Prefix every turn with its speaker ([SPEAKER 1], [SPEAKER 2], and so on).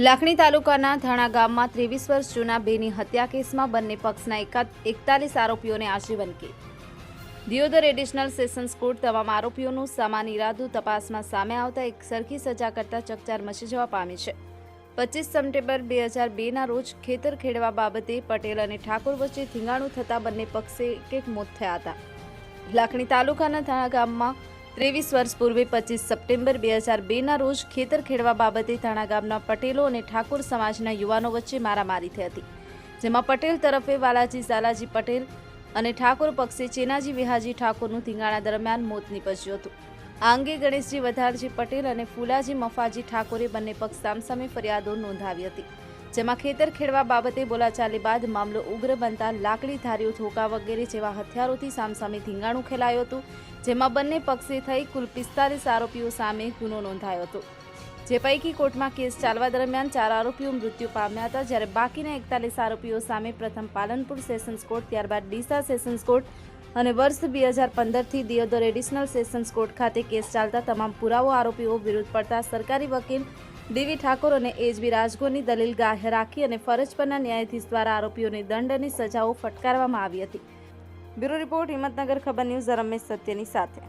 [SPEAKER 1] લાખણી તાલુકાના થાણા ગામમાં 23 વર્ષ જૂના બેની હત્યા કેસમાં બંને પક્ષના 41 આરોપીઓને આજીવન કેદ. દિયોદર એડિશનલ સેશન્સ કોર્ટ તમામ આરોપીઓનું સમાન ઇરાદો તપાસમાં સામે આવતા એક સરખી સજા કરતા ચકચાર મચી જવા પામી છે. 25 સપ્ટેમ્બર 2002ના રોજ ખેતર ખેડવા બાબતે પટેલ અને ઠાકોર વચ્ચે થીંગાણું થતા બંને પક્ષે એક મોત થયા હતા. લાખણી તાલુકાના થાણા ગામમાં 23 વર્ષ પૂર્વે 25 સપ્ટેમ્બર 2002ના રોજ ખેતર ખેડવા બાબતે થાણા ગામના પટેલો અને ઠાકોર સમાજના યુવાનો વચ્ચે મારામારી થઈ હતી, જેમાં પટેલ તરફે વાલાજી ઝાલાજી પટેલ અને ઠાકોર પક્ષે ચેનાજી વિહાજી ઠાકોરનું થીંગાણા દરમિયાન મોત નીપજ્યું હતું. આ અંગે ગણેશજી વધારજી પટેલ અને ફુલાજી મફાજી ઠાકોરે બંને પક્ષ સામસામે ફરિયાદો નોંધાવી હતી, જેમાં ખેતર ખેડવા બાબતે બોલાચાલી બાદ મામલો ઉગ્ર બનતા લાકડી, ધારીઓ, ધોકા વગેરે જેવા હથિયારોથી સામસામે થીંગાણું ખેલાયું હતું, જેમાં બંને પક્ષે થઈ કુલ 45 આરોપીઓ સામે ગુનો નોંધાયો હતો, જે પૈકી કોર્ટમાં કેસ ચાલવા દરમિયાન 4 આરોપીઓ મૃત્યુ પામ્યા હતા, જ્યારે બાકીના 41 આરોપીઓ સામે પ્રથમ પાલનપુર સેશન્સ કોર્ટ, ત્યારબાદ ડીસા સેશન્સ કોર્ટ અને વર્ષ 2015થી દિયોદર એડિશનલ સેશન્સ કોર્ટ ખાતે કેસ ચાલતા તમામ પુરાવો આરોપીઓ વિરુદ્ધ પડતા સરકારી વકીલ ડીવી ઠાકોર અને એચબી રાજગોરની દલીલ ગ્રાહ્ય રાખી અને ફરજ પરના ન્યાયાધીશ દ્વારા આરોપીઓને દંડ અને સજાઓ ફટકારવામાં આવી હતી. Bureau report, Himmatnagar. ખબર ન્યૂઝ. રમેશ સત્યની સાથે.